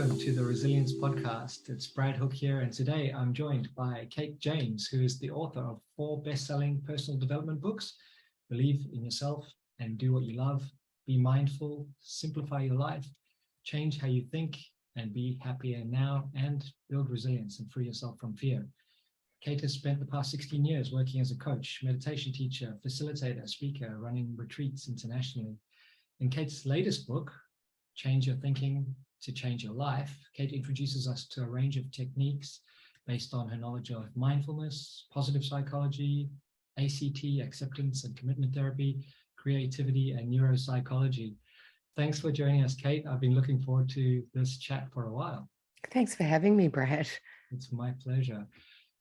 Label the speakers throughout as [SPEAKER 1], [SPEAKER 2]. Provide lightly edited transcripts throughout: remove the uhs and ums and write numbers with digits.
[SPEAKER 1] welcome to the Resilience Podcast. It's Brad Hook here, and today I'm joined by Kate James, who is the author of 4 best-selling personal development books: Believe in Yourself and Do What You Love, Be Mindful, Simplify Your Life, Change How You Think, and Be Happier Now, and Build Resilience and Free Yourself from Fear. Kate has spent the past 16 years working as a coach, meditation teacher, facilitator, speaker, running retreats internationally. In Kate's latest book, Change Your Thinking to Change Your Life, Kate introduces us to a range of techniques based on her knowledge of mindfulness, positive psychology, ACT, acceptance and commitment therapy, creativity, and neuropsychology. Thanks for joining us, Kate. I've been looking forward to this chat for a while.
[SPEAKER 2] Thanks for having me, Brad.
[SPEAKER 1] It's my pleasure.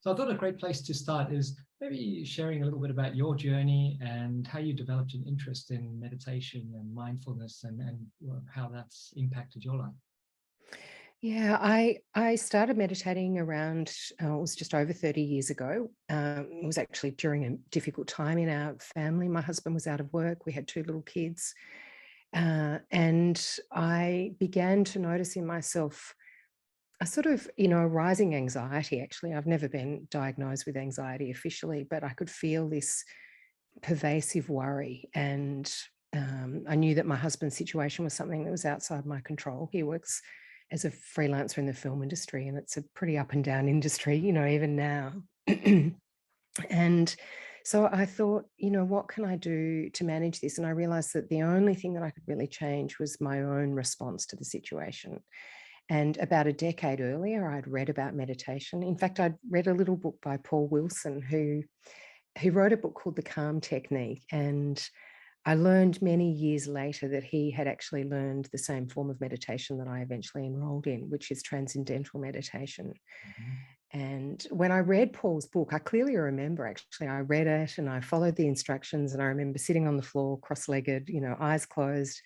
[SPEAKER 1] So I thought a great place to start is maybe sharing a little bit about your journey and how you developed an interest in meditation and mindfulness and how that's impacted your life.
[SPEAKER 2] Yeah, I started meditating around, it was just over 30 years ago. It was actually during a difficult time in our family. My husband was out of work. We had 2 little kids. And I began to notice in myself a sort of, rising anxiety. Actually, I've never been diagnosed with anxiety officially, but I could feel this pervasive worry. And I knew that my husband's situation was something that was outside my control. He works as a freelancer in the film industry, and it's a pretty up and down industry, even now. And so I thought, what can I do to manage this? And I realized that the only thing that I could really change was my own response to the situation. And about a decade earlier, I'd read about meditation. In fact, I'd read a little book by Paul Wilson, who wrote a book called The Calm Technique. And I learned many years later that he had actually learned the same form of meditation that I eventually enrolled in, which is transcendental meditation. Mm-hmm. And when I read Paul's book, I clearly remember, actually, I read it and I followed the instructions, and I remember sitting on the floor, cross-legged, eyes closed,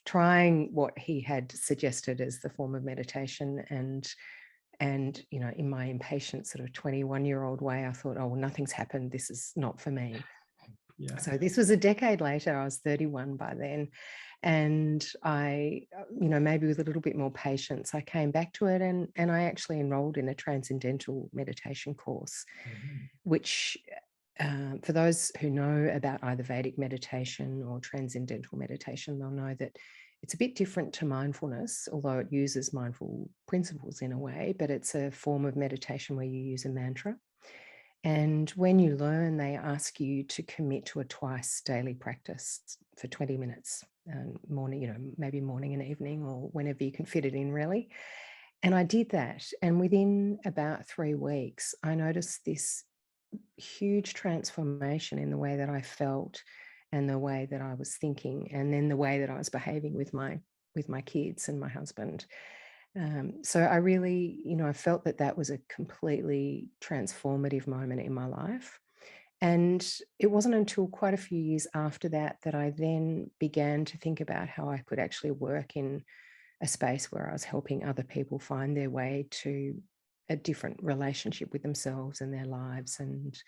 [SPEAKER 2] trying what he had suggested as the form of meditation. And in my impatient sort of 21-year-old way, I thought, oh, well, nothing's happened. This is not for me. Yeah. So this was a decade later. I was 31 by then. And I, maybe with a little bit more patience, I came back to it, and I actually enrolled in a transcendental meditation course, mm-hmm. which for those who know about either Vedic meditation or transcendental meditation, they'll know that it's a bit different to mindfulness, although it uses mindful principles in a way, but it's a form of meditation where you use a mantra. And when you learn, they ask you to commit to a twice daily practice for 20 minutes, morning, maybe morning and evening, or whenever you can fit it in, really. And I did that. And within about 3 weeks, I noticed this huge transformation in the way that I felt and the way that I was thinking, and then the way that I was behaving with my kids and my husband. So I really, I felt that was a completely transformative moment in my life. And it wasn't until quite a few years after that that I then began to think about how I could actually work in a space where I was helping other people find their way to a different relationship with themselves and their lives. And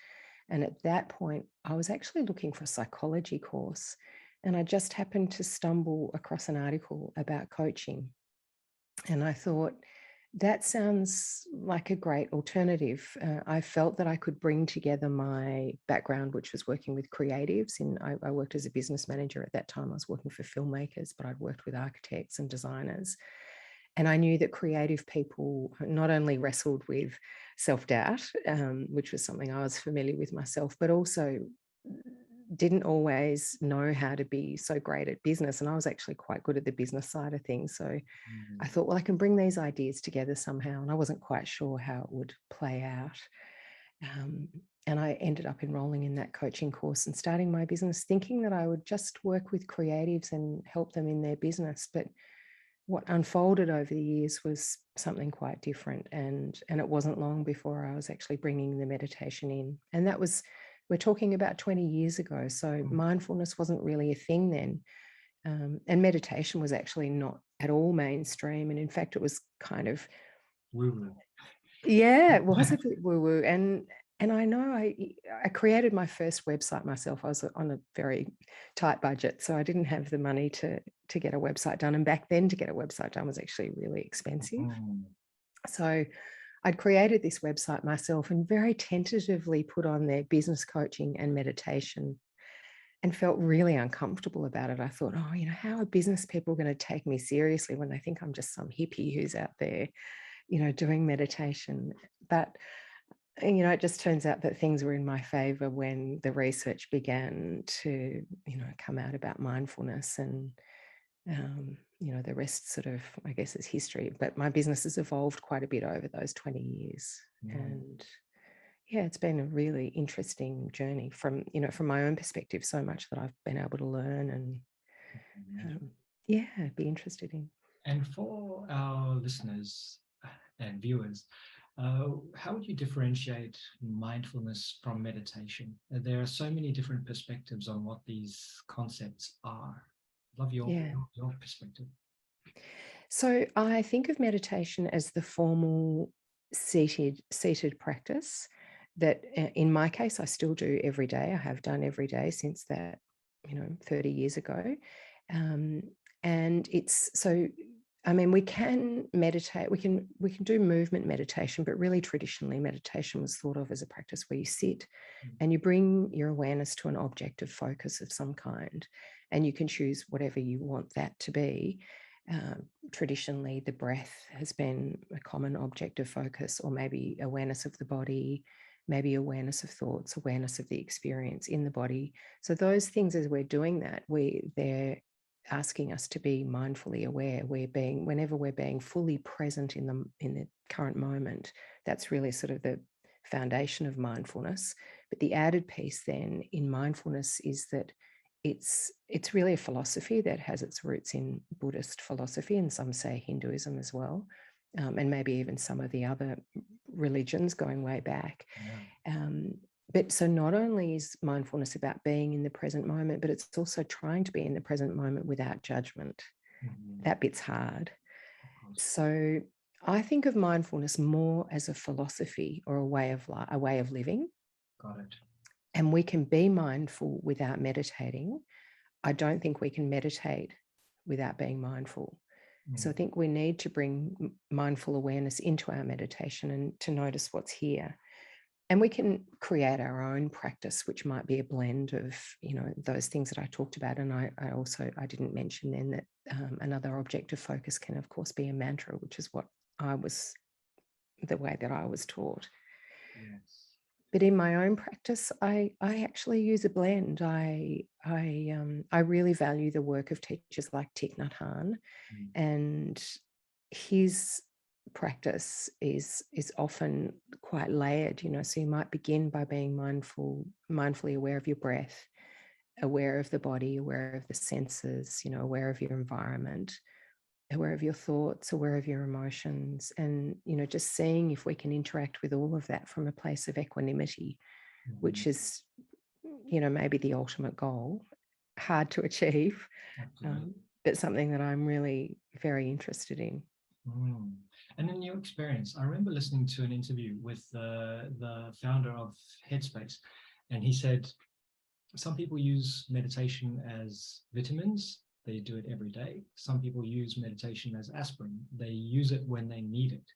[SPEAKER 2] at that point, I was actually looking for a psychology course, and I just happened to stumble across an article about coaching. And I thought, that sounds like a great alternative. I felt that I could bring together my background, which was working with creatives. I worked as a business manager at that time. I was working for filmmakers, but I'd worked with architects and designers. And I knew that creative people not only wrestled with self-doubt, which was something I was familiar with myself, but also didn't always know how to be so great at business. And I was actually quite good at the business side of things. So I thought, well, I can bring these ideas together somehow. And I wasn't quite sure how it would play out. And I ended up enrolling in that coaching course and starting my business, thinking that I would just work with creatives and help them in their business. But what unfolded over the years was something quite different. And it wasn't long before I was actually bringing the meditation in. And that was, we're talking about 20 years ago. So mindfulness wasn't really a thing then. And meditation was actually not at all mainstream. And in fact, it was kind of
[SPEAKER 1] woo-woo.
[SPEAKER 2] Yeah, it was a bit woo-woo. And I know I created my first website myself. I was on a very tight budget, so I didn't have the money to get a website done. And back then, to get a website done was actually really expensive.
[SPEAKER 1] Mm.
[SPEAKER 2] So I'd created this website myself and very tentatively put on there business coaching and meditation, and felt really uncomfortable about it. I thought, oh, how are business people going to take me seriously when they think I'm just some hippie who's out there, doing meditation? But it just turns out that things were in my favor when the research began to, come out about mindfulness, and, the rest sort of, I guess, is history. But my business has evolved quite a bit over those 20 years.
[SPEAKER 1] Yeah.
[SPEAKER 2] And yeah, it's been a really interesting journey from my own perspective, so much that I've been able to learn and, be interested in.
[SPEAKER 1] And for our listeners and viewers, how would you differentiate mindfulness from meditation? There are so many different perspectives on what these concepts are. Love your perspective.
[SPEAKER 2] So I think of meditation as the formal seated practice that, in my case, I still do every day. I have done every day since that, 30 years ago. And it's so, I mean, we can meditate, we can do movement meditation, but really traditionally meditation was thought of as a practice where you sit and you bring your awareness to an object of focus of some kind, and you can choose whatever you want that to be. Traditionally, the breath has been a common object of focus, or maybe awareness of the body, maybe awareness of thoughts, awareness of the experience in the body. So those things, as we're doing that, they're asking us to be mindfully aware. Whenever we're being fully present in the current moment, that's really sort of the foundation of mindfulness. But the added piece then in mindfulness is that it's really a philosophy that has its roots in Buddhist philosophy, and some say Hinduism as well, and maybe even some of the other religions going way back.
[SPEAKER 1] Yeah.
[SPEAKER 2] But so not only is mindfulness about being in the present moment, but it's also trying to be in the present moment without judgment.
[SPEAKER 1] Mm-hmm.
[SPEAKER 2] That bit's hard. So I think of mindfulness more as a philosophy or a way of living.
[SPEAKER 1] Got it.
[SPEAKER 2] And we can be mindful without meditating. I don't think we can meditate without being mindful. So I think we need to bring mindful awareness into our meditation and to notice what's here. And we can create our own practice, which might be a blend of, those things that I talked about. And I didn't mention then that another object of focus can, of course, be a mantra, which is the way that I was taught.
[SPEAKER 1] Yes.
[SPEAKER 2] But in my own practice, I actually use a blend. I really value the work of teachers like Thich Nhat Hanh, and his practice is often quite layered. So you might begin by being mindfully aware of your breath, aware of the body, aware of the senses, aware of your environment, aware of your thoughts, aware of your emotions, and, just seeing if we can interact with all of that from a place of equanimity, which is, maybe the ultimate goal, hard to achieve, but something that I'm really very interested in.
[SPEAKER 1] And in your experience, I remember listening to an interview with the founder of Headspace, and he said some people use meditation as vitamins. They do it every day. Some people use meditation as aspirin. They use it when they need it.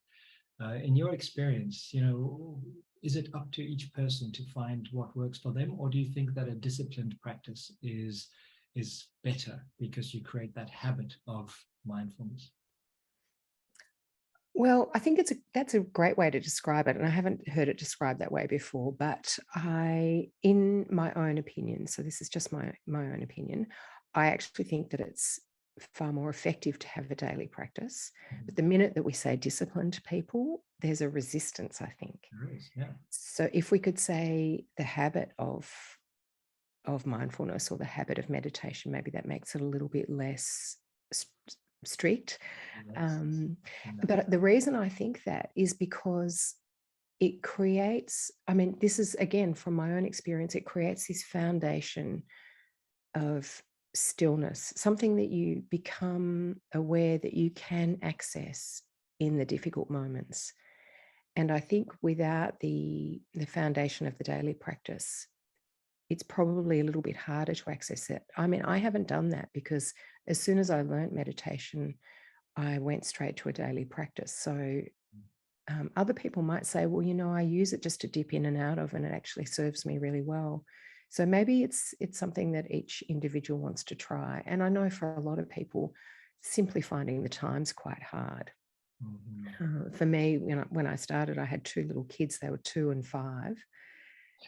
[SPEAKER 1] In your experience, is it up to each person to find what works for them, or do you think that a disciplined practice is better because you create that habit of mindfulness?
[SPEAKER 2] Well, I think that's a great way to describe it, and I haven't heard it described that way before. But in my own opinion, so this is just my own opinion, I actually think that it's far more effective to have a daily practice. But the minute that we say disciplined people, there's a resistance, I think.
[SPEAKER 1] There is, yeah.
[SPEAKER 2] So if we could say the habit of mindfulness or the habit of meditation, maybe that makes it a little bit less strict.
[SPEAKER 1] Yes.
[SPEAKER 2] But the reason I think that is because it creates, this is again from my own experience, it creates this foundation of stillness, something that you become aware that you can access in the difficult moments. And I think without the foundation of the daily practice, it's probably a little bit harder to access it. I mean, I haven't done that because as soon as I learned meditation, I went straight to a daily practice. So other people might say, well, I use it just to dip in and out of, and it actually serves me really well. So maybe it's something that each individual wants to try. And I know for a lot of people, simply finding the time's quite hard. For me, when I started, I had two little kids. They were 2 and 5.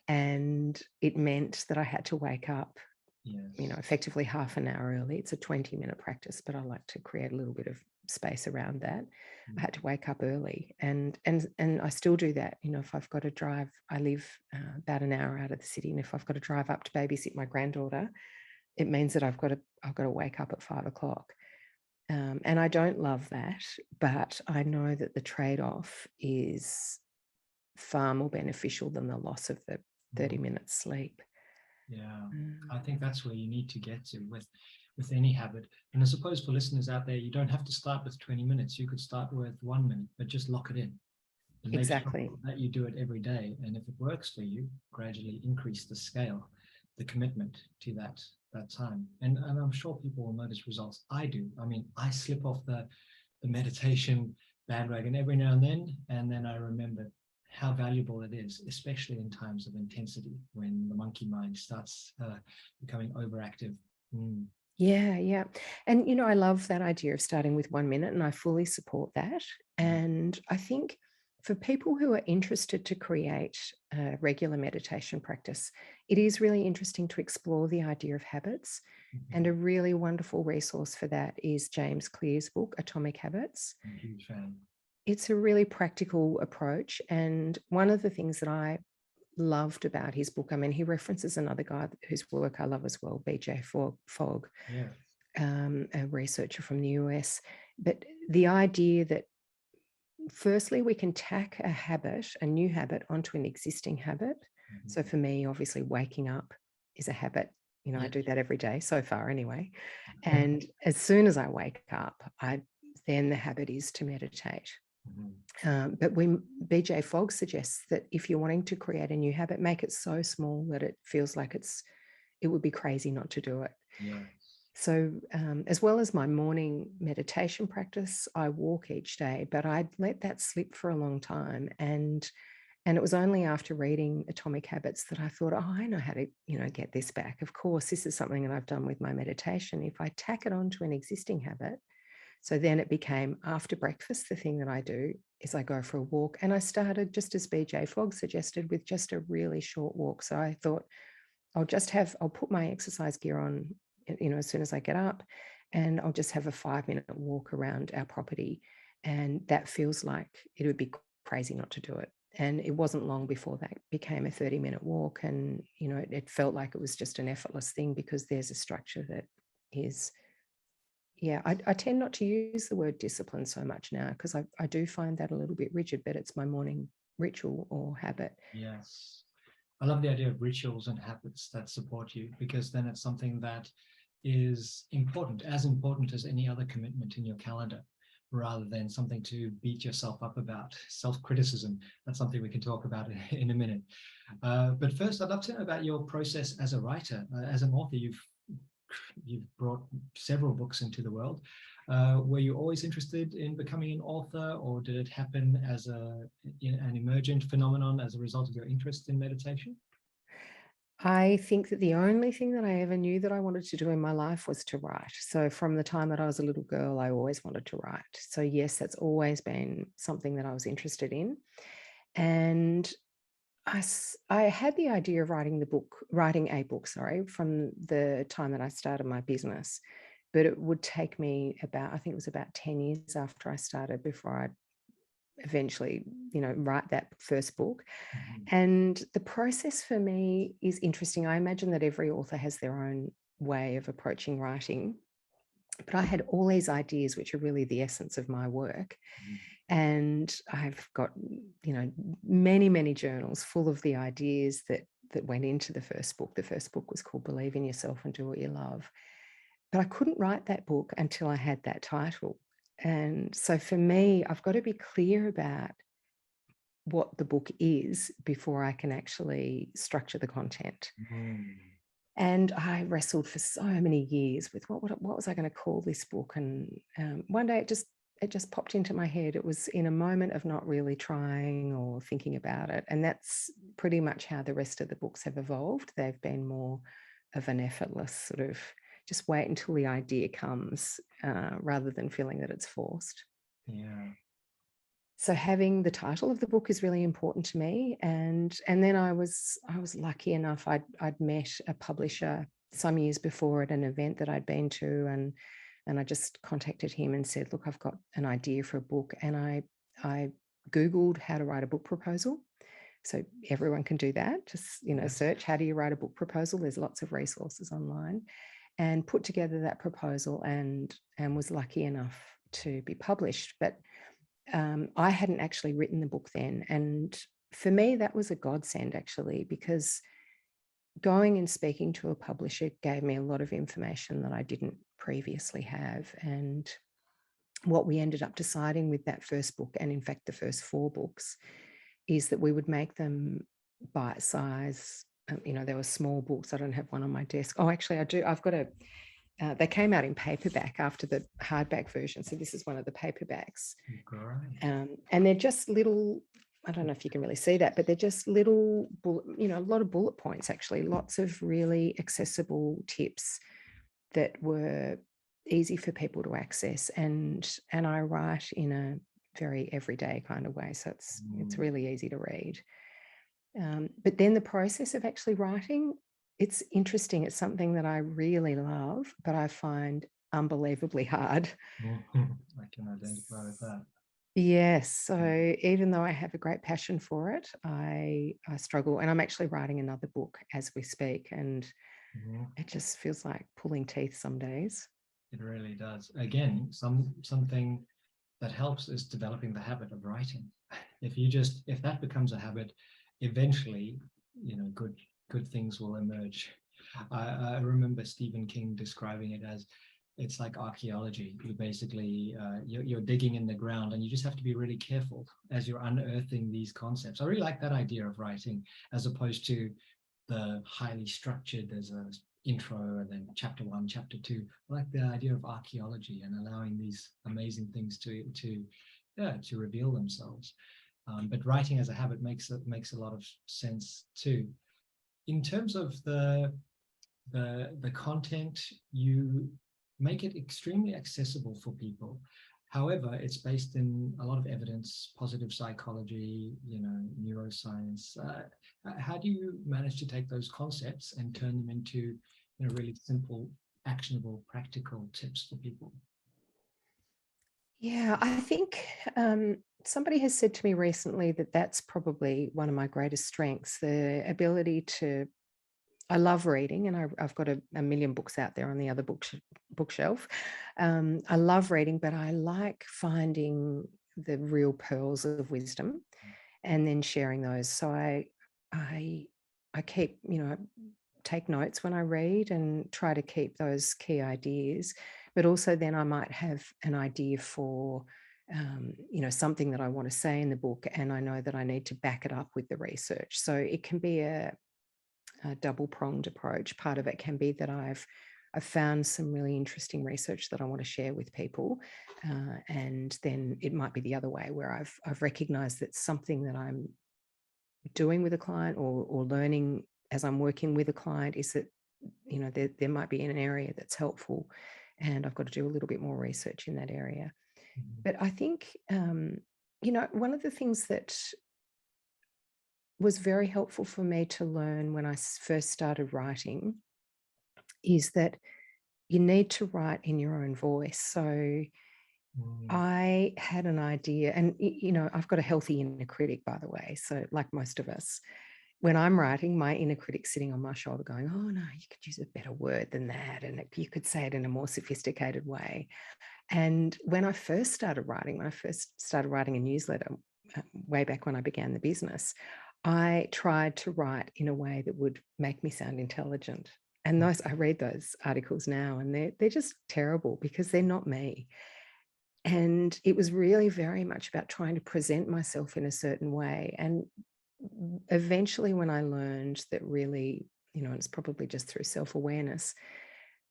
[SPEAKER 2] And it meant that I had to wake up, effectively half an hour early. It's a 20-minute practice, but I like to create a little bit of space around that. I had to wake up early, and I still do that. If I've got to drive, I live about an hour out of the city, and if I've got to drive up to babysit my granddaughter, it means that I've got to wake up at 5 o'clock. And I don't love that, but I know that the trade-off is far more beneficial than the loss of the 30 minutes sleep.
[SPEAKER 1] Yeah, I think that's where you need to get to with any habit. And I suppose for listeners out there, you don't have to start with 20 minutes. You could start with 1 minute, but just lock it in. And make sure that you do it every day. And if it works for you, gradually increase the scale, the commitment to that time. And I'm sure people will notice results. I do. I mean, I slip off the meditation bandwagon every now and then I remember how valuable it is, especially in times of intensity when the monkey mind starts becoming overactive.
[SPEAKER 2] Yeah. And, I love that idea of starting with 1 minute, and I fully support that. And I think for people who are interested to create a regular meditation practice, it is really interesting to explore the idea of habits. And a really wonderful resource for that is James Clear's book, Atomic Habits.
[SPEAKER 1] I'm a huge fan.
[SPEAKER 2] It's a really practical approach. And one of the things that I loved about his book, I mean, he references another guy whose work I love as well, BJ Fogg, a researcher from the US. But the idea that firstly, we can tack a new habit onto an existing habit. So for me, obviously, waking up is a habit. I do that every day so far anyway. And as soon as I wake up, then the habit is to meditate. But BJ Fogg suggests that if you're wanting to create a new habit, make it so small that it feels like it would be crazy not to do it. So as well as my morning meditation practice, I walk each day, but I'd let that slip for a long time. And it was only after reading Atomic Habits that I thought, I know how to, get this back. Of course, this is something that I've done with my meditation. If I tack it onto an existing habit, so then it became after breakfast, the thing that I do is I go for a walk. And I started, just as BJ Fogg suggested, with just a really short walk. So I thought I'll put my exercise gear on, as soon as I get up, and I'll just have a 5-minute walk around our property. And that feels like it would be crazy not to do it. And it wasn't long before that became a 30-minute walk. And, it felt like it was just an effortless thing because there's a structure that is... Yeah, I tend not to use the word discipline so much now because I do find that a little bit rigid, but it's my morning ritual or habit.
[SPEAKER 1] Yes. I love the idea of rituals and habits that support you, because then it's something that is important, as important as any other commitment in your calendar, rather than something to beat yourself up about. Self-criticism, that's something we can talk about in a minute. But first, I'd love to know about your process as a writer. As an author, you've brought several books into the world. Were you always interested in becoming an author, or did it happen as an emergent phenomenon as a result of your interest in meditation?
[SPEAKER 2] I think that the only thing that I ever knew that I wanted to do in my life was to write. So from the time that I was a little girl, I always wanted to write. So yes, that's always been something that I was interested in. And I had the idea of writing a book, from the time that I started my business, but it would take me I think it was about 10 years after I started before I'd eventually, write that first book. And the process for me is interesting. I imagine that every author has their own way of approaching writing, but I had all these ideas, which are really the essence of my work. And I've got, many, many journals full of the ideas that went into the first book. The first book was called Believe in Yourself and Do What You Love. But I couldn't write that book until I had that title. And so for me, I've got to be clear about what the book is before I can actually structure the content. And I wrestled for so many years with what was I going to call this book? And one day it just popped into my head. It was in a moment of not really trying or thinking about it. And that's pretty much how the rest of the books have evolved. They've been more of an effortless sort of just wait until the idea comes rather than feeling that it's forced.
[SPEAKER 1] Yeah.
[SPEAKER 2] So having the title of the book is really important to me. And then I was lucky enough, I'd met a publisher some years before at an event that I'd been to, and I just contacted him and said, look, I've got an idea for a book. And I Googled how to write a book proposal. So everyone can do that. Just, search how do you write a book proposal? There's lots of resources online, and put together that proposal and was lucky enough to be published. But I hadn't actually written the book then. And for me, that was a godsend, actually, because going and speaking to a publisher gave me a lot of information that I didn't previously have. And what we ended up deciding with that first book, and in fact, the first 4 books, is that we would make them bite size. There were small books. I don't have one on my desk. Oh, actually, I do. I've got they came out in paperback after the hardback version. So this is one of the paperbacks. And they're just little, I don't know if you can really see that, but they're just little, a lot of bullet points, actually, lots of really accessible tips that were easy for people to access. And I write in a very everyday kind of way. So it's really easy to read. But then the process of actually writing, it's interesting. It's something that I really love, but I find unbelievably hard.
[SPEAKER 1] I can identify with that.
[SPEAKER 2] Yes. So even though I have a great passion for it, I struggle. And I'm actually writing another book as we speak. And it just feels like pulling teeth some days.
[SPEAKER 1] It really does. Again, something that helps is developing the habit of writing. If that becomes a habit, eventually, good things will emerge. I remember Stephen King describing it as, it's like archaeology. You basically you're digging in the ground, and you just have to be really careful as you're unearthing these concepts. I really like that idea of writing, as opposed to the highly structured. There's a intro and then chapter 1, chapter 2. I like the idea of archaeology and allowing these amazing things to reveal themselves. But writing as a habit makes a lot of sense too. In terms of the content, you make it extremely accessible for people. However, it's based in a lot of evidence, positive psychology, neuroscience. How do you manage to take those concepts and turn them into really simple, actionable, practical tips for people?
[SPEAKER 2] Yeah, I think somebody has said to me recently that that's probably one of my greatest strengths, the ability to. I love reading, and I've got a million books out there on the other bookshelf. I love reading, but I like finding the real pearls of wisdom and then sharing those. So I keep, take notes when I read and try to keep those key ideas, but also then I might have an idea for something that I want to say in the book, and I know that I need to back it up with the research. So it can be a double-pronged approach. Part of it can be that I've found some really interesting research that I want to share with people, and then it might be the other way, where I've recognized that something that I'm doing with a client or learning as I'm working with a client is that there might be an area that's helpful, and I've got to do a little bit more research in that area. But I think one of the things that was very helpful for me to learn when I first started writing is that you need to write in your own voice. So I had an idea, and I've got a healthy inner critic, by the way. So like most of us, when I'm writing, my inner critic's sitting on my shoulder going, oh no, you could use a better word than that, and you could say it in a more sophisticated way. And when I first started writing a newsletter way back when I began the business, I tried to write in a way that would make me sound intelligent. And I read those articles now, and they're just terrible because they're not me. And it was really very much about trying to present myself in a certain way. And eventually, when I learned that really, and it's probably just through self-awareness,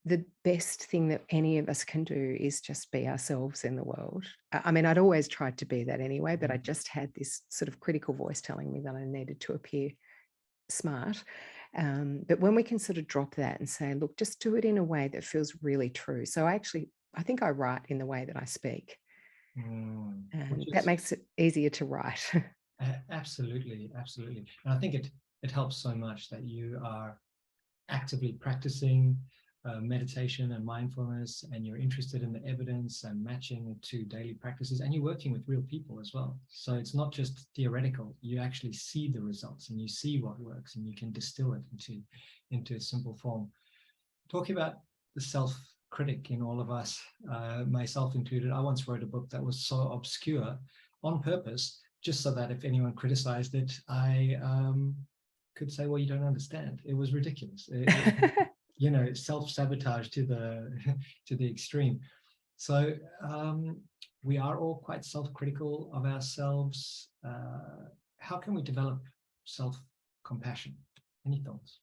[SPEAKER 2] the best thing that any of us can do is just be ourselves in the world. I mean, I'd always tried to be that anyway, but I just had this sort of critical voice telling me that I needed to appear smart. But when we can sort of drop that and say, look, just do it in a way that feels really true. So I think I write in the way that I speak. And
[SPEAKER 1] Which
[SPEAKER 2] that
[SPEAKER 1] is
[SPEAKER 2] makes it easier to write.
[SPEAKER 1] absolutely, absolutely. And I think it helps so much that you are actively practicing meditation and mindfulness, and you're interested in the evidence and matching it to daily practices, and you're working with real people as well. So it's not just theoretical. You actually see the results and you see what works, and you can distill it into a simple form. Talking about the self-critic in all of us, myself included, I once wrote a book that was so obscure on purpose, just so that if anyone criticized it, I could say, well, you don't understand. It was ridiculous. Self-sabotage to the extreme. So we are all quite self-critical of ourselves. How can we develop self-compassion? Any thoughts?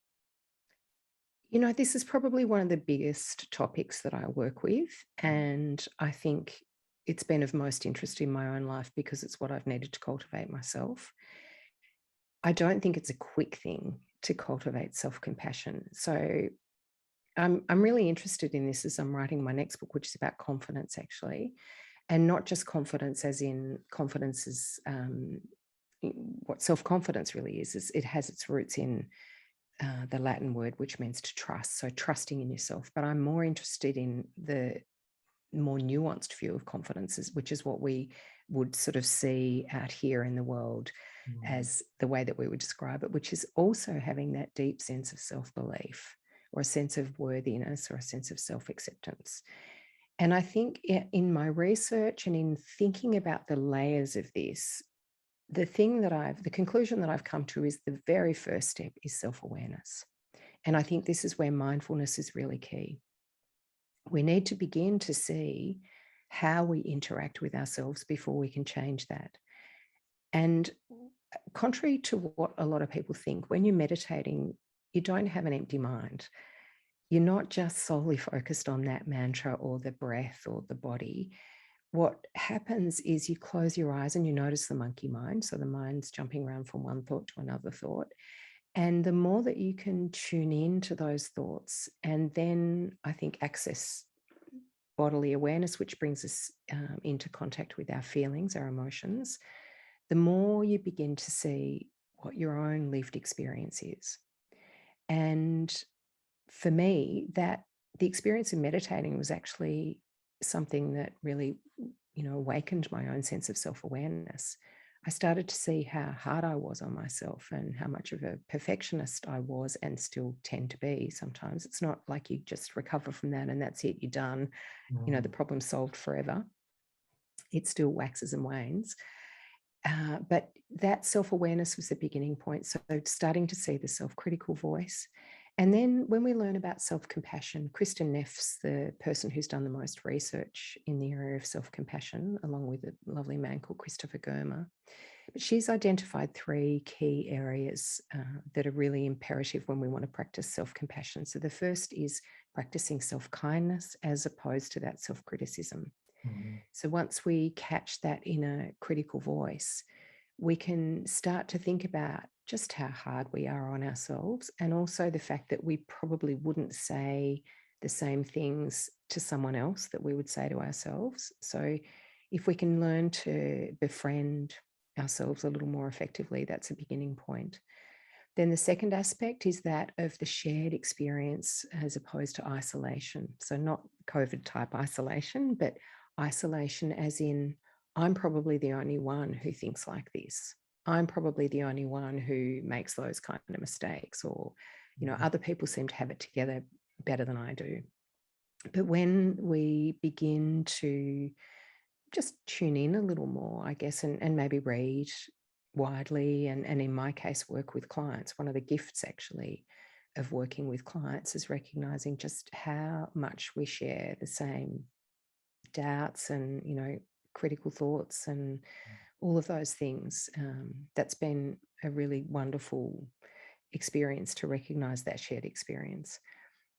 [SPEAKER 2] This is probably one of the biggest topics that I work with. And I think it's been of most interest in my own life because it's what I've needed to cultivate myself. I don't think it's a quick thing to cultivate self-compassion. So I'm really interested in this as I'm writing my next book, which is about confidence, actually. And not just confidence as in confidence is what self-confidence really is it has its roots in the Latin word, which means to trust. So trusting in yourself. But I'm more interested in the more nuanced view of confidence, which is what we would sort of see out here in the world as the way that we would describe it, which is also having that deep sense of self-belief or a sense of worthiness or a sense of self-acceptance. And I think in my research and in thinking about the layers of this, the conclusion that I've come to is the very first step is self-awareness. And I think this is where mindfulness is really key. We need to begin to see how we interact with ourselves before we can change that. And contrary to what a lot of people think, when you're meditating, you don't have an empty mind. You're not just solely focused on that mantra or the breath or the body. What happens is you close your eyes and you notice the monkey mind. So the mind's jumping around from one thought to another thought. And the more that you can tune in to those thoughts and then I think access bodily awareness, which brings us into contact with our feelings, our emotions, the more you begin to see what your own lived experience is. And for me, that the experience of meditating was actually something that really, awakened my own sense of self-awareness. I started to see how hard I was on myself and how much of a perfectionist I was and still tend to be sometimes. It's not like you just recover from that and that's it, you're done, the problem's solved forever. It still waxes and wanes. But that self-awareness was the beginning point. So starting to see the self-critical voice. And then when we learn about self-compassion, Kristen Neff's the person who's done the most research in the area of self-compassion, along with a lovely man called Christopher Germer. But she's identified 3 key areas that are really imperative when we want to practice self-compassion. So the first is practicing self-kindness as opposed to that self-criticism. So once we catch that inner critical voice, we can start to think about just how hard we are on ourselves, and also the fact that we probably wouldn't say the same things to someone else that we would say to ourselves. So if we can learn to befriend ourselves a little more effectively, that's a beginning point. Then the second aspect is that of the shared experience as opposed to isolation. So not COVID type isolation, but isolation as in, I'm probably the only one who thinks like this. I'm probably the only one who makes those kind of mistakes, or, other people seem to have it together better than I do. But when we begin to just tune in a little more, I guess, and maybe read widely, and in my case, work with clients. One of the gifts actually of working with clients is recognizing just how much we share the same doubts and, critical thoughts and all of those things. That's been a really wonderful experience to recognize that shared experience.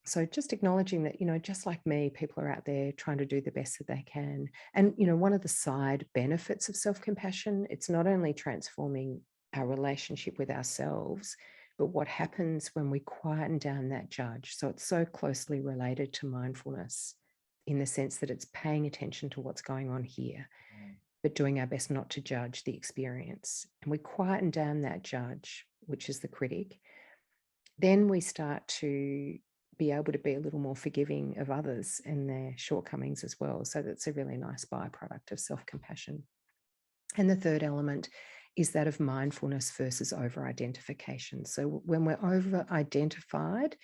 [SPEAKER 2] So just acknowledging that, just like me, people are out there trying to do the best that they can. And, one of the side benefits of self-compassion, it's not only transforming our relationship with ourselves, but what happens when we quieten down that judge. So it's so closely related to mindfulness in the sense that it's paying attention to what's going on here, but doing our best not to judge the experience. And we quieten down that judge, which is the critic. Then we start to be able to be a little more forgiving of others and their shortcomings as well. So that's a really nice byproduct of self-compassion. And the third element is that of mindfulness versus over-identification. So when we're over-identified,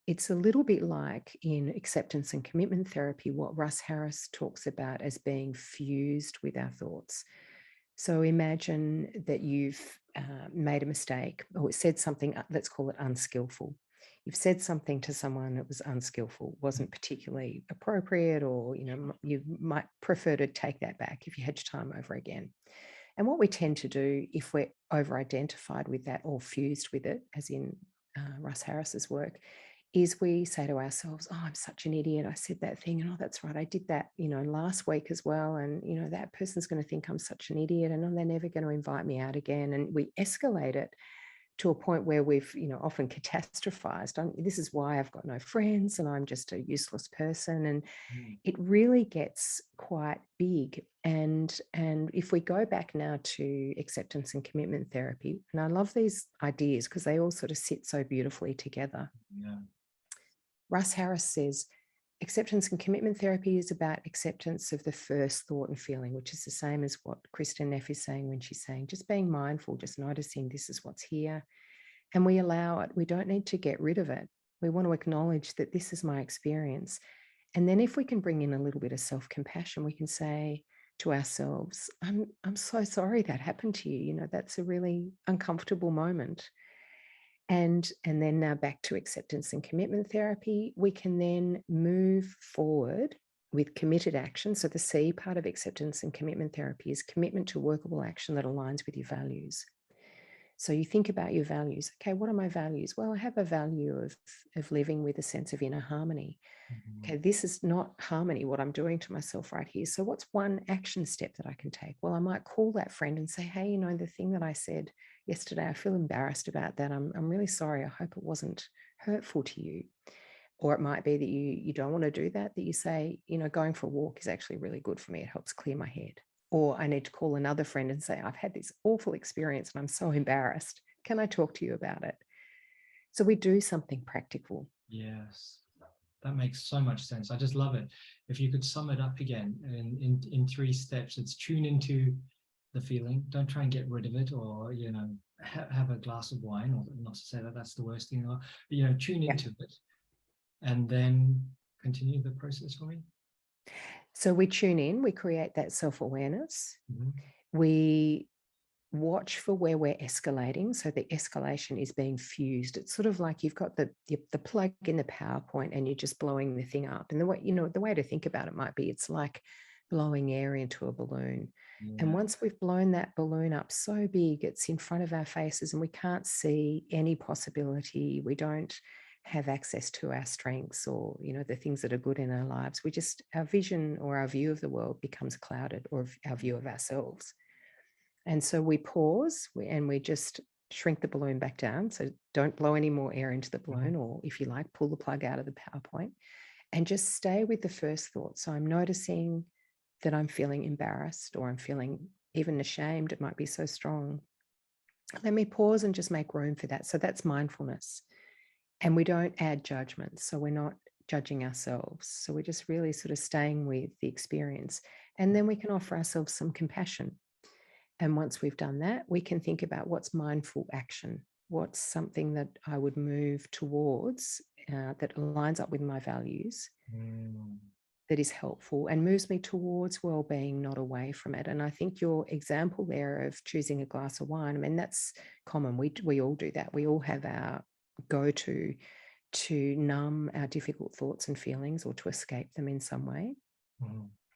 [SPEAKER 2] it's a little bit like in acceptance and commitment therapy, what Russ Harris talks about as being fused with our thoughts. So imagine that you've made a mistake or said something, let's call it unskillful. You've said something to someone that was unskillful, wasn't particularly appropriate, or you might prefer to take that back if you had your time over again. And what we tend to do if we're over-identified with that or fused with it, as in Russ Harris's work, is we say to ourselves, oh, I'm such an idiot. I said that thing. And oh, that's right. I did that, last week as well. And, that person's going to think I'm such an idiot and they're never going to invite me out again. And we escalate it to a point where we've, often catastrophized. This is why I've got no friends and I'm just a useless person. And it really gets quite big. And if we go back now to acceptance and commitment therapy, and I love these ideas because they all sort of sit so beautifully together.
[SPEAKER 1] Yeah.
[SPEAKER 2] Russ Harris says, acceptance and commitment therapy is about acceptance of the first thought and feeling, which is the same as what Kristen Neff is saying when she's saying, just being mindful, just noticing this is what's here. And we allow it. We don't need to get rid of it. We want to acknowledge that this is my experience. And then if we can bring in a little bit of self-compassion, we can say to ourselves, I'm so sorry that happened to you. That's a really uncomfortable moment. And then now back to acceptance and commitment therapy, we can then move forward with committed action. So the C part of acceptance and commitment therapy is commitment to workable action that aligns with your values. So you think about your values. Okay, what are my values? Well, I have a value of living with a sense of inner harmony. Okay, this is not harmony, what I'm doing to myself right here. So what's one action step that I can take? Well, I might call that friend and say, hey, the thing that I said yesterday, I feel embarrassed about that. I'm really sorry. I hope it wasn't hurtful to you. Or it might be that you don't want to do that you say, going for a walk is actually really good for me. It helps clear my head. Or I need to call another friend and say, I've had this awful experience and I'm so embarrassed. Can I talk to you about it? So we do something practical.
[SPEAKER 1] Yes, that makes so much sense. I just love it. If you could sum it up again in 3 steps, it's tune into the feeling. Don't try and get rid of it, or have a glass of wine, or not to say that that's the worst thing, or tune into it, and then continue the process for me.
[SPEAKER 2] So we tune in, we create that self-awareness. We watch for where we're escalating. So the escalation is being fused. It's sort of like you've got the plug in the PowerPoint and you're just blowing the thing up. And the way to think about it might be, it's like blowing air into a balloon. Yeah. And once we've blown that balloon up so big, it's in front of our faces and we can't see any possibility. We don't have access to our strengths or, the things that are good in our lives. Our vision or our view of the world becomes clouded, or our view of ourselves. And so we pause and we just shrink the balloon back down. So don't blow any more air into the balloon, or if you like, pull the plug out of the PowerPoint and just stay with the first thought. So I'm noticing that I'm feeling embarrassed, or I'm feeling even ashamed. It might be so strong. Let me pause and just make room for that. So that's mindfulness. And we don't add judgment. So we're not judging ourselves. So we're just really sort of staying with the experience. And then we can offer ourselves some compassion. And once we've done that, we can think about what's mindful action. What's something that I would move towards that aligns up with my values, that is helpful and moves me towards well-being, not away from it. And I think your example there of choosing a glass of wine, I mean, that's common. We all do that. We all have our go-to to numb our difficult thoughts and feelings, or to escape them in some way.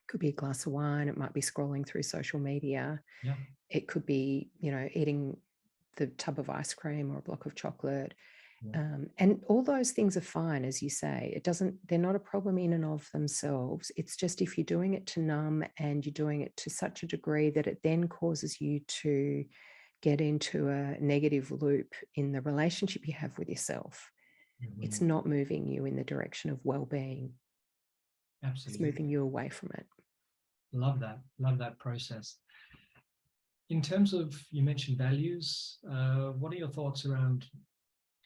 [SPEAKER 2] Could be a glass of wine. It might be scrolling through social media.
[SPEAKER 1] Yeah.
[SPEAKER 2] It could be, eating the tub of ice cream or a block of chocolate.
[SPEAKER 1] Yeah.
[SPEAKER 2] And all those things are fine, as you say. They're not a problem in and of themselves. It's just if you're doing it to numb and you're doing it to such a degree that it then causes you to get into a negative loop in the relationship you have with yourself. It's
[SPEAKER 1] Mhm.
[SPEAKER 2] not moving you in the direction of well-being. It's moving
[SPEAKER 1] Absolutely.
[SPEAKER 2] you away from it.
[SPEAKER 1] Love that. Love that process. In terms of, you mentioned values, what are your thoughts around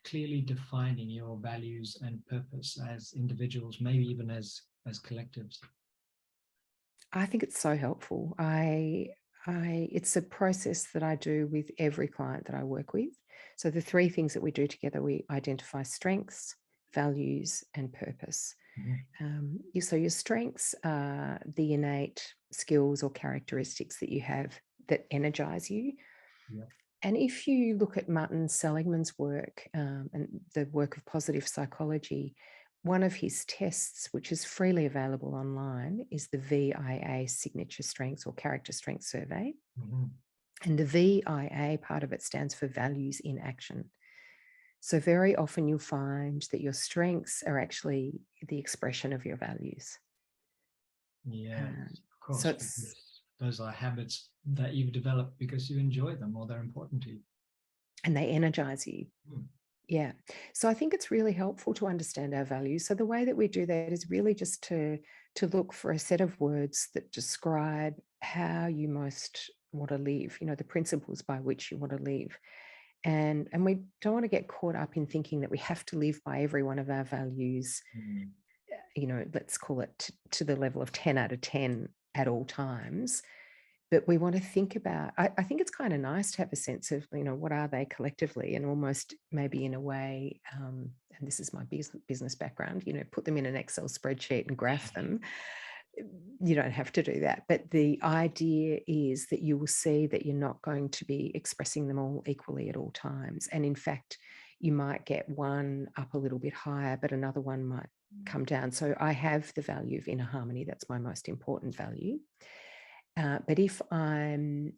[SPEAKER 1] clearly defining your values and purpose as individuals, maybe even as collectives?
[SPEAKER 2] I think it's so helpful. It's a process that I do with every client that I work with. So the three things that we do together, we identify strengths, values, and purpose.
[SPEAKER 1] Mhm.
[SPEAKER 2] So your strengths are the innate skills or characteristics that you have that energize you.
[SPEAKER 1] Yeah.
[SPEAKER 2] And if you look at Martin Seligman's work and the work of positive psychology, one of his tests, which is freely available online, is the VIA Signature Strengths or Character Strength Survey.
[SPEAKER 1] Mhm.
[SPEAKER 2] And the VIA part of it stands for Values in Action. So very often you'll find that your strengths are actually the expression of your values.
[SPEAKER 1] Yes, of
[SPEAKER 2] So
[SPEAKER 1] course,
[SPEAKER 2] it's
[SPEAKER 1] because those are habits that you've developed because you enjoy them or they're important to you.
[SPEAKER 2] and they energize you.
[SPEAKER 1] Mm.
[SPEAKER 2] Yeah. So I think it's really helpful to understand our values. So the way that we do that is really just to look for a set of words that describe how you most want to live, the principles by which you want to live. And we don't want to get caught up in thinking that we have to live by every one of our values,
[SPEAKER 1] Mm.
[SPEAKER 2] let's call it to the level of 10 out of 10 at all times. But we want to think about, I think it's kind of nice to have a sense of, what are they collectively, and almost maybe in a way, and this is my business background, put them in an Excel spreadsheet and graph them. You don't have to do that. But the idea is that you will see that you're not going to be expressing them all equally at all times. And in fact, you might get one up a little bit higher, but another one might come down. So I have the value of inner harmony. That's my most important value. But if I'm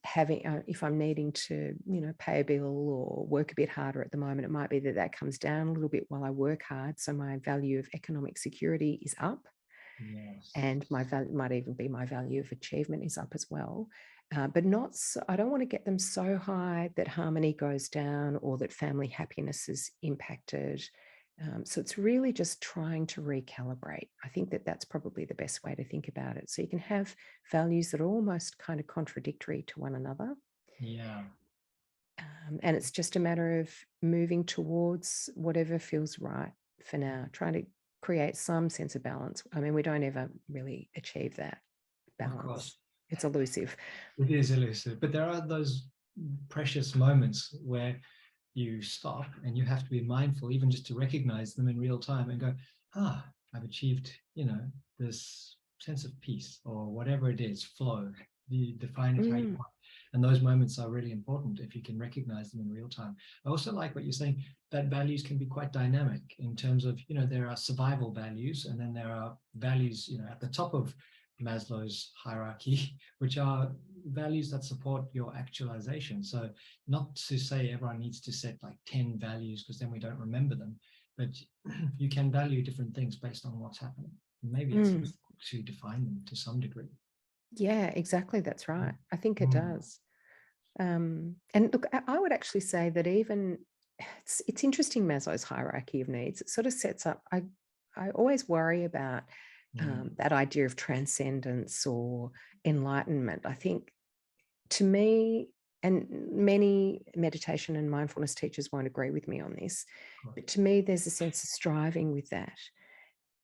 [SPEAKER 2] needing to, pay a bill or work a bit harder at the moment, it might be that comes down a little bit while I work hard. So my value of economic security is up,
[SPEAKER 1] Yes.
[SPEAKER 2] and my value might even be my value of achievement is up as well. But not so, I don't want to get them so high that harmony goes down or that family happiness is impacted. So it's really just trying to recalibrate. I think that that's probably the best way to think about it. So you can have values that are almost kind of contradictory to one another.
[SPEAKER 1] Yeah.
[SPEAKER 2] And it's just a matter of moving towards whatever feels right for now, trying to create some sense of balance. I mean, we don't ever really achieve that
[SPEAKER 1] Of
[SPEAKER 2] balance.
[SPEAKER 1] course.
[SPEAKER 2] It's elusive.
[SPEAKER 1] It is elusive, but there are those precious moments where you stop and you have to be mindful, even just to recognize them in real time and go, I've achieved, this sense of peace or whatever it is, flow. You define it how you
[SPEAKER 2] Mm,
[SPEAKER 1] want. And those moments are really important if you can recognize them in real time. I also like what you're saying, that values can be quite dynamic in terms of, there are survival values and then there are values, at the top of Maslow's hierarchy, which are values that support your actualization. So not to say everyone needs to set like 10 values because then we don't remember them, but you can value different things based on what's happening. Maybe it's
[SPEAKER 2] mm.
[SPEAKER 1] useful to define them to some degree.
[SPEAKER 2] Yeah, exactly. That's right. I think it
[SPEAKER 1] Mm.
[SPEAKER 2] does. And look, I would actually say that even it's interesting, Maslow's hierarchy of needs. It sort of sets up. I always worry about
[SPEAKER 1] Mm.
[SPEAKER 2] that idea of transcendence or enlightenment. I think to me, and many meditation and mindfulness teachers won't agree with me on this, but to me, there's a sense of striving with that.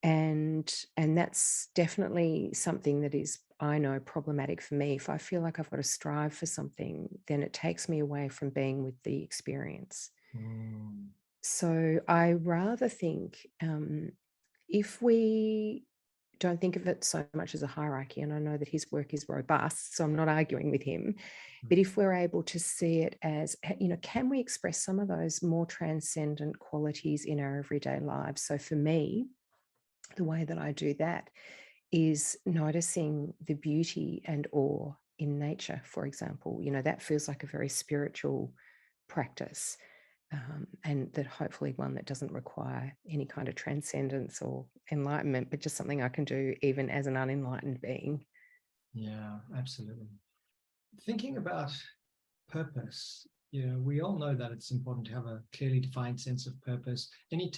[SPEAKER 2] And that's definitely something that is, I know, problematic for me. If I feel like I've got to strive for something, then it takes me away from being with the experience.
[SPEAKER 1] Mm.
[SPEAKER 2] So I rather think if we don't think of it so much as a hierarchy, and I know that his work is robust, so I'm not arguing with him, but if we're able to see it as, can we express some of those more transcendent qualities in our everyday lives? So for me, the way that I do that is noticing the beauty and awe in nature, for example. That feels like a very spiritual practice, and that hopefully one that doesn't require any kind of transcendence or enlightenment, but just something I can do even as an unenlightened being.
[SPEAKER 1] Yeah, absolutely. Thinking about purpose, we all know that it's important to have a clearly defined sense of purpose. Any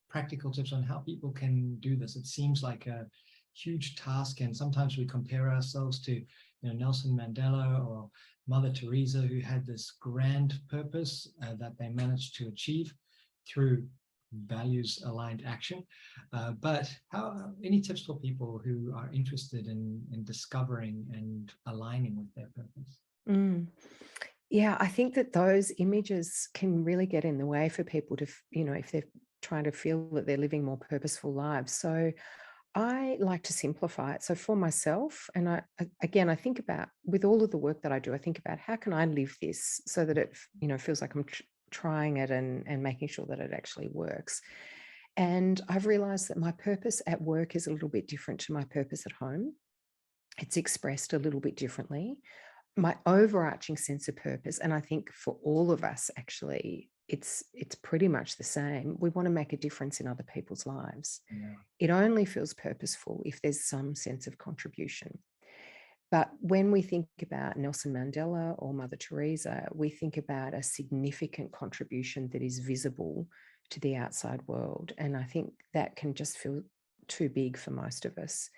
[SPEAKER 1] practical tips on how people can do this? It seems like a huge task, and sometimes we compare ourselves to Nelson Mandela or Mother Teresa, who had this grand purpose that they managed to achieve through values aligned action. But any tips for people who are interested in discovering and aligning with their purpose?
[SPEAKER 2] Mm. Yeah, I think that those images can really get in the way for people to, if they're trying to feel that they're living more purposeful lives. So I like to simplify it. So for myself, and I think about, with all of the work that I do, I think about how can I live this so that it, feels like I'm trying it and making sure that it actually works. And I've realized that my purpose at work is a little bit different to my purpose at home. It's expressed a little bit differently. My overarching sense of purpose, and I think for all of us, actually, it's pretty much the same. We want to make a difference in other people's lives.
[SPEAKER 1] Yeah.
[SPEAKER 2] It only feels purposeful if there's some sense of contribution. But when we think about Nelson Mandela or Mother Teresa, we think about a significant contribution that is visible to the outside world. And I think that can just feel too big for most of us.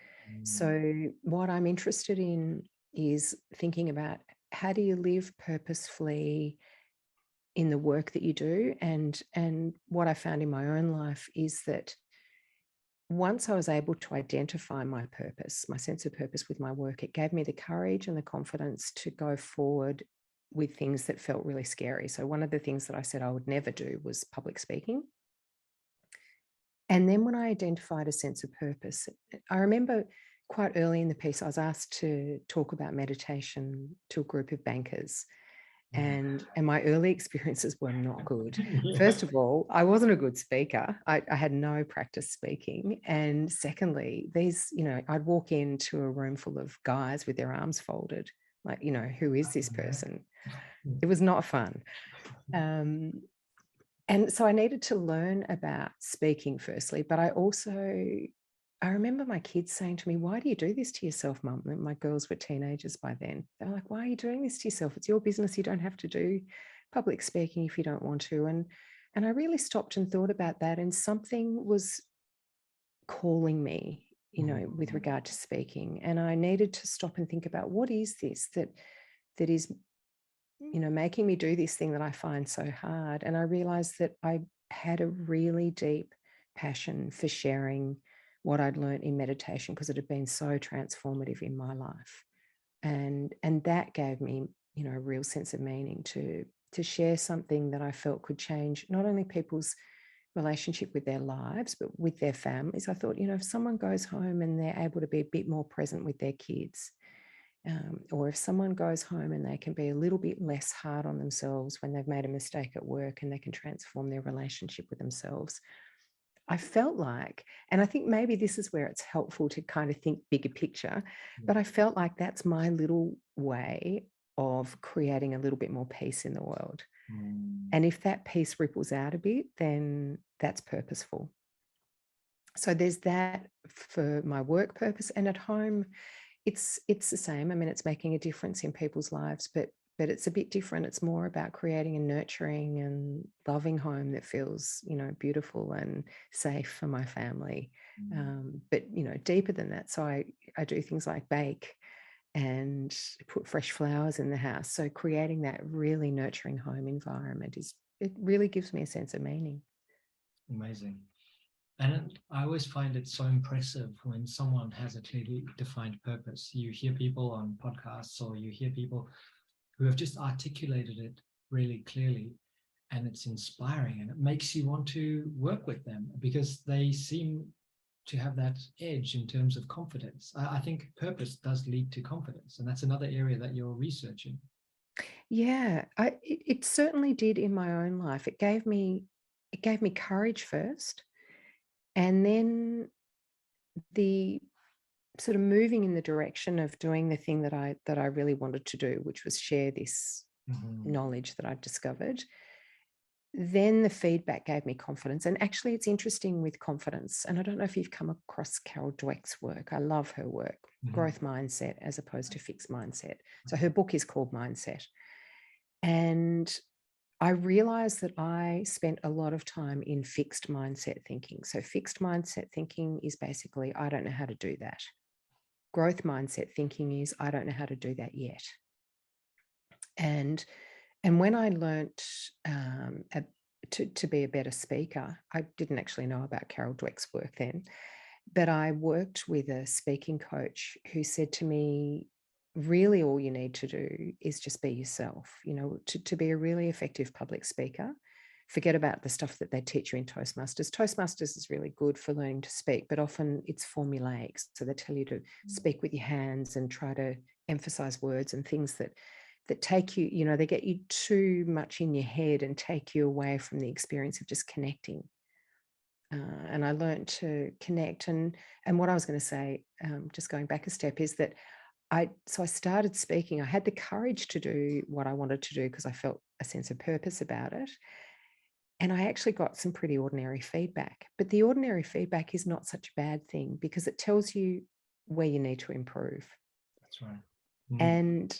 [SPEAKER 2] So what I'm interested in is thinking about, how do you live purposefully in the work that you do? And what I found in my own life is that once I was able to identify my purpose, my sense of purpose with my work, it gave me the courage and the confidence to go forward with things that felt really scary. So one of the things that I said I would never do was public speaking. And then when I identified a sense of purpose, I remember quite early in the piece, I was asked to talk about meditation to a group of bankers. And my early experiences were not good.
[SPEAKER 1] Yeah.
[SPEAKER 2] First of all, I wasn't a good speaker. I had no practice speaking. And secondly, I'd walk into a room full of guys with their arms folded, like, who is this person? It was not fun. And so I needed to learn about speaking firstly, but I remember my kids saying to me, "Why do you do this to yourself, Mum?" And my girls were teenagers by then. They're like, "Why are you doing this to yourself? It's your business. You don't have to do public speaking if you don't want to." And I really stopped and thought about that. And something was calling me, with regard to speaking. And I needed to stop and think about, what is this that is, making me do this thing that I find so hard. And I realized that I had a really deep passion for sharing what I'd learned in meditation, because it had been so transformative in my life. And that gave me, a real sense of meaning to share something that I felt could change not only people's relationship with their lives, but with their families. I thought, if someone goes home and they're able to be a bit more present with their kids, or if someone goes home and they can be a little bit less hard on themselves when they've made a mistake at work, and they can transform their relationship with themselves. I felt like, and I think maybe this is where it's helpful to kind of think bigger picture, but I felt like that's my little way of creating a little bit more peace in the world. And if that peace ripples out a bit, then that's purposeful. So there's that for my work purpose. And at home, it's the same. I mean, it's making a difference in people's lives, but it's a bit different. It's more about creating a nurturing and loving home that feels, beautiful and safe for my family. But deeper than that. So I do things like bake and put fresh flowers in the house. So creating that really nurturing home environment it really gives me a sense of meaning.
[SPEAKER 1] Amazing. And I always find it so impressive when someone has a clearly defined purpose. You hear people on podcasts, or you hear people who have just articulated it really clearly, and it's inspiring, and it makes you want to work with them because they seem to have that edge in terms of confidence. I think purpose does lead to confidence, and that's another area that you're researching.
[SPEAKER 2] Yeah, it certainly did in my own life. It gave me courage first, and then the sort of moving in the direction of doing the thing that I really wanted to do, which was share this knowledge that I'd discovered, then the feedback gave me confidence. And actually, it's interesting with confidence. And I don't know if you've come across Carol Dweck's work. I love her work, growth mindset as opposed to fixed mindset. So her book is called Mindset. And I realized that I spent a lot of time in fixed mindset thinking. So fixed mindset thinking is basically, I don't know how to do that. Growth mindset thinking is, I don't know how to do that yet. And when I learnt to be a better speaker, I didn't actually know about Carol Dweck's work then, but I worked with a speaking coach who said to me, really all you need to do is just be yourself. To be a really effective public speaker, forget about the stuff that they teach you in Toastmasters. Toastmasters is really good for learning to speak, but often it's formulaic. So they tell you to speak with your hands and try to emphasize words and things that take you, they get you too much in your head and take you away from the experience of just connecting. And I learned to connect. And what I was going to say, just going back a step, is that I started speaking. I had the courage to do what I wanted to do because I felt a sense of purpose about it. And I actually got some pretty ordinary feedback. But the ordinary feedback is not such a bad thing because it tells you where you need to improve.
[SPEAKER 1] That's right.
[SPEAKER 2] And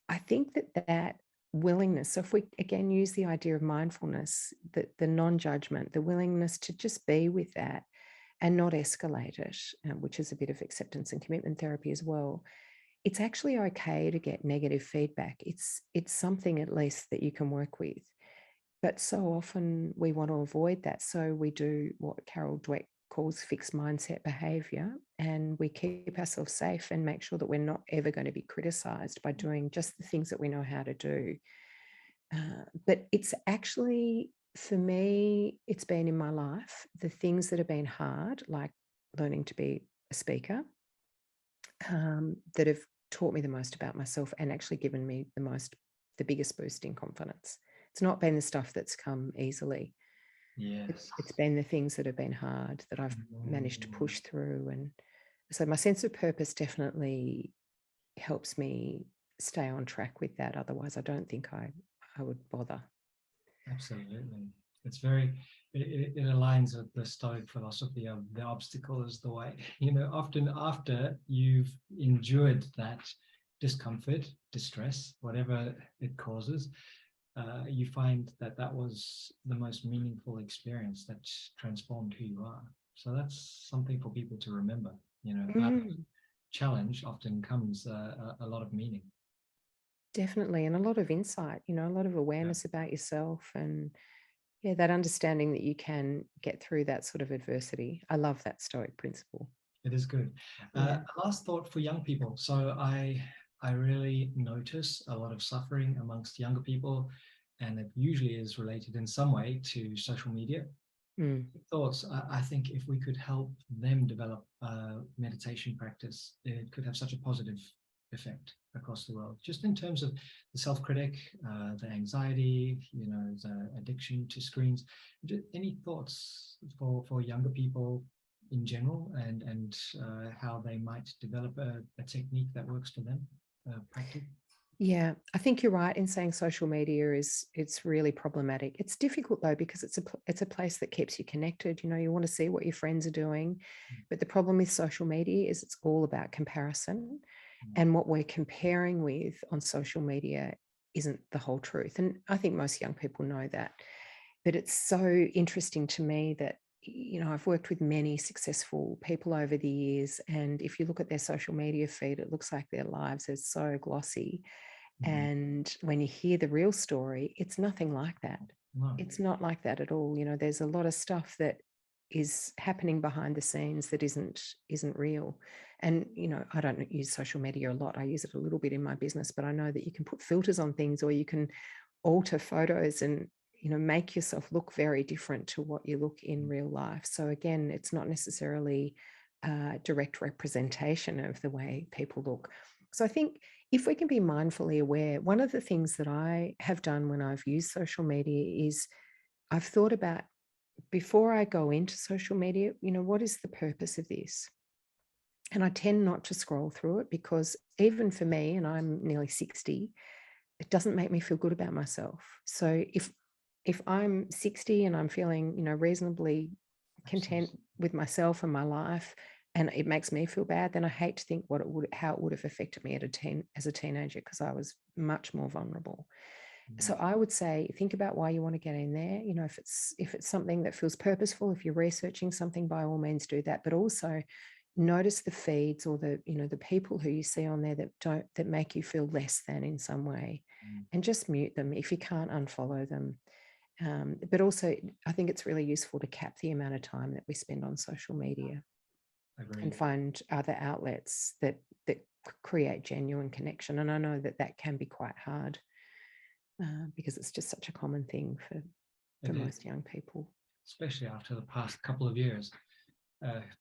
[SPEAKER 2] I think that willingness, so if we again use the idea of mindfulness, that the non-judgment, the willingness to just be with that and not escalate it, which is a bit of acceptance and commitment therapy as well. It's actually okay to get negative feedback. It's something at least that you can work with. But so often we want to avoid that. So we do what Carol Dweck calls fixed mindset behavior, and we keep ourselves safe and make sure that we're not ever going to be criticized by doing just the things that we know how to do. But it's actually, for me, it's been in my life, the things that have been hard, like learning to be a speaker, that have taught me the most about myself and actually given me the biggest boost in confidence. It's not been the stuff that's come easily.
[SPEAKER 1] Yes.
[SPEAKER 2] It's been the things that have been hard that I've managed to push through. And so my sense of purpose definitely helps me stay on track with that. Otherwise, I don't think I would bother.
[SPEAKER 1] Absolutely. It aligns with the Stoic philosophy of the obstacle is the way. Often after you've endured that discomfort, distress, whatever it causes, you find that was the most meaningful experience that transformed who you are. So that's something for people to remember. Out of challenge often comes a lot of meaning.
[SPEAKER 2] Definitely. And a lot of insight, a lot of awareness about yourself, and that understanding that you can get through that sort of adversity. I love that Stoic principle.
[SPEAKER 1] It is good. A last thought for young people. So I really notice a lot of suffering amongst younger people, and it usually is related in some way to social media. Thoughts. I think if we could help them develop a meditation practice, it could have such a positive effect across the world, just in terms of the self-critic, the anxiety, the addiction to screens. Any thoughts for younger people in general, and how they might develop a technique that works for them, practice?
[SPEAKER 2] Yeah, I think you're right in saying social media it's really problematic. It's difficult though, because it's a place that keeps you connected. You want to see what your friends are doing. But the problem with social media is it's all about comparison. And what we're comparing with on social media isn't the whole truth. And I think most young people know that. But it's so interesting to me that, I've worked with many successful people over the years. And if you look at their social media feed, it looks like their lives are so glossy. And when you hear the real story, it's nothing like that. No. It's not like that at all. There's a lot of stuff that is happening behind the scenes that isn't real. And, I don't use social media a lot. I use it a little bit in my business, but I know that you can put filters on things, or you can alter photos and, make yourself look very different to what you look in real life. So again, it's not necessarily a direct representation of the way people look. So I think if we can be mindfully aware, one of the things that I have done when I've used social media is I've thought about, before I go into social media, what is the purpose of this? And I tend not to scroll through it because even for me, and I'm nearly 60, it doesn't make me feel good about myself. So if I'm 60 and I'm feeling, reasonably content
[SPEAKER 1] Absolutely.
[SPEAKER 2] with myself and my life, and it makes me feel bad, then I hate to think how it would have affected me as a teenager, because I was much more vulnerable. So I would say, think about why you want to get in there. If it's something that feels purposeful, if you're researching something, by all means do that. But also notice the feeds or the people who you see on there that make you feel less than in some way, and just mute them if you can't unfollow them. But also, I think it's really useful to cap the amount of time that we spend on social media and
[SPEAKER 1] Agreed.
[SPEAKER 2] find other outlets that create genuine connection. And I know that can be quite hard, because it's just such a common thing for
[SPEAKER 1] It is,
[SPEAKER 2] most young people.
[SPEAKER 1] especially after the past couple of years.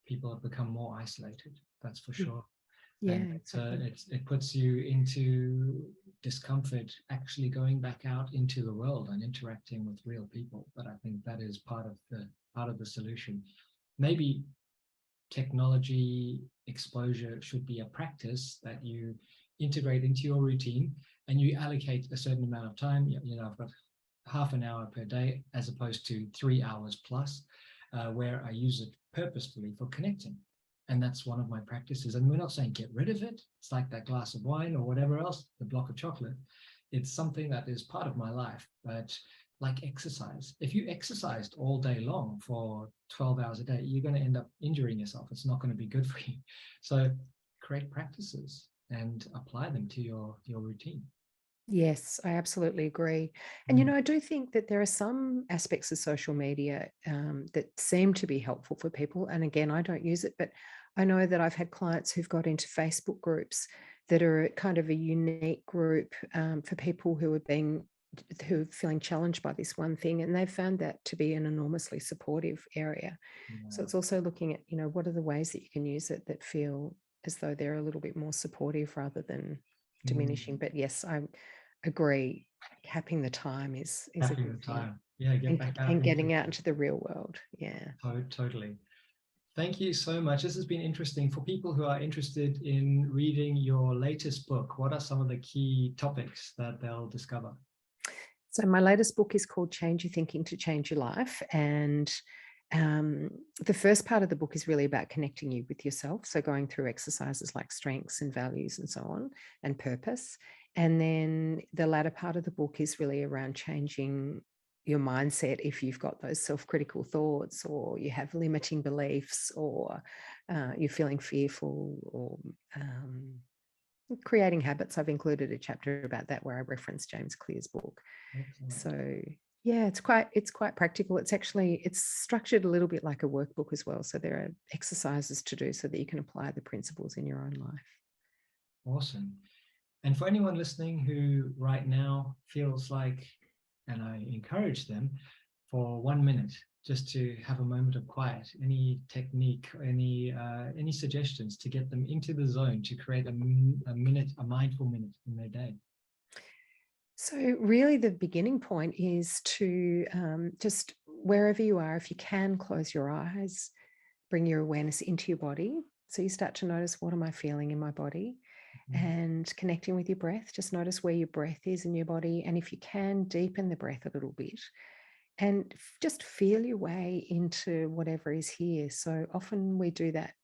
[SPEAKER 1] People have become more isolated, that's for
[SPEAKER 2] Yeah,
[SPEAKER 1] sure.
[SPEAKER 2] yeah,
[SPEAKER 1] And
[SPEAKER 2] exactly.
[SPEAKER 1] it puts you into discomfort actually going back out into the world and interacting with real people. But I think that is part of the solution. Maybe technology exposure should be a practice that you integrate into your routine, and you allocate a certain amount of time. I've got half an hour per day as opposed to 3 hours plus, where I use it purposefully for connecting. And that's one of my practices. And we're not saying get rid of it. It's like that glass of wine or whatever else, the block of chocolate. It's something that is part of my life. But like exercise, if you exercised all day long for 12 hours a day, you're going to end up injuring yourself. It's not going to be good for you. So create practices and apply them to your routine.
[SPEAKER 2] Yes, I absolutely agree. And, I do think that there are some aspects of social media that seem to be helpful for people. And again, I don't use it, but I know that I've had clients who've got into Facebook groups that are kind of a unique group for people who are feeling challenged by this one thing. And they've found that to be an enormously supportive area. So
[SPEAKER 1] Yeah.
[SPEAKER 2] it's also looking at, what are the ways that you can use it that feel as though they're a little bit more supportive rather than diminishing.
[SPEAKER 1] Mm.
[SPEAKER 2] But yes, I agree. Capping the time is a
[SPEAKER 1] Having
[SPEAKER 2] good
[SPEAKER 1] the
[SPEAKER 2] thing,
[SPEAKER 1] time. Yeah, get back out
[SPEAKER 2] and
[SPEAKER 1] into
[SPEAKER 2] getting out into the real world. Yeah.
[SPEAKER 1] totally. Thank you so much. This has been interesting. For people who are interested in reading your latest book, what are some of the key topics that they'll discover?
[SPEAKER 2] So my latest book is called Change Your Thinking to Change Your Life. And the first part of the book is really about connecting you with yourself. So going through exercises like strengths and values and so on, and purpose. And then the latter part of the book is really around changing your mindset if you've got those self-critical thoughts, or you have limiting beliefs, or you're feeling fearful, or creating habits. I've included a chapter about that where I reference James Clear's book.
[SPEAKER 1] Excellent.
[SPEAKER 2] So yeah, it's quite practical. It's structured a little bit like a workbook as well. So there are exercises to do so that you can apply the principles in your own life.
[SPEAKER 1] Awesome. And for anyone listening who right now feels like, and I encourage them for 1 minute just to have a moment of quiet, any technique, any suggestions to get them into the zone to create a mindful minute in their day?
[SPEAKER 2] So really the beginning point is to just wherever you are, if you can, close your eyes, bring your awareness into your body. So you start to notice, what am I feeling in my body?
[SPEAKER 1] Mhm.
[SPEAKER 2] And connecting with your breath, just notice where your breath is in your body. And if you can, deepen the breath a little bit and just feel your way into whatever is here. So often we do that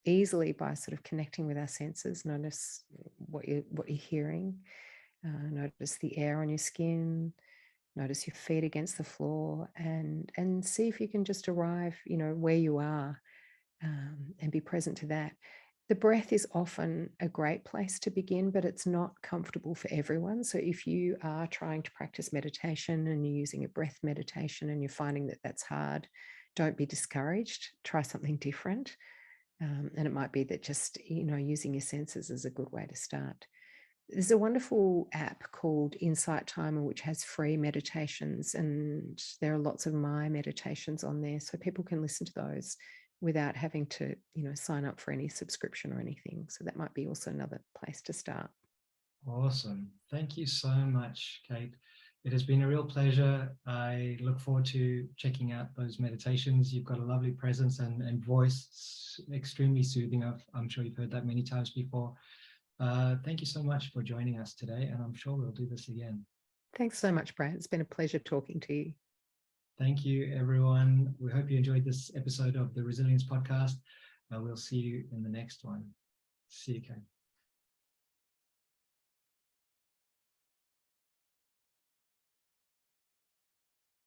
[SPEAKER 2] easily by sort of connecting with our senses. Notice what you're hearing. Notice the air on your skin. Notice your feet against the floor, and see if you can just arrive, where you are, and be present to that. The breath is often a great place to begin, but it's not comfortable for everyone. So if you are trying to practice meditation and you're using a breath meditation and you're finding that that's hard, don't be discouraged. Try something different. And it might be that just, using your senses is a good way to start. There's a wonderful app called Insight Timer, which has free meditations, and there are lots of my meditations on there. So people can listen to those without having to, sign up for any subscription or anything. So that might be also another place to start.
[SPEAKER 1] Awesome. Thank you so much, Kate. It has been a real pleasure. I look forward to checking out those meditations. You've got a lovely presence and voice, extremely soothing. I'm sure you've heard that many times before. Thank you so much for joining us today, and I'm sure we'll do this again.
[SPEAKER 2] Thanks so much, Brad. It's been a pleasure talking to you.
[SPEAKER 1] Thank you, everyone. We hope you enjoyed this episode of the Resilience Podcast. We'll see you in the next one. See you, Kate.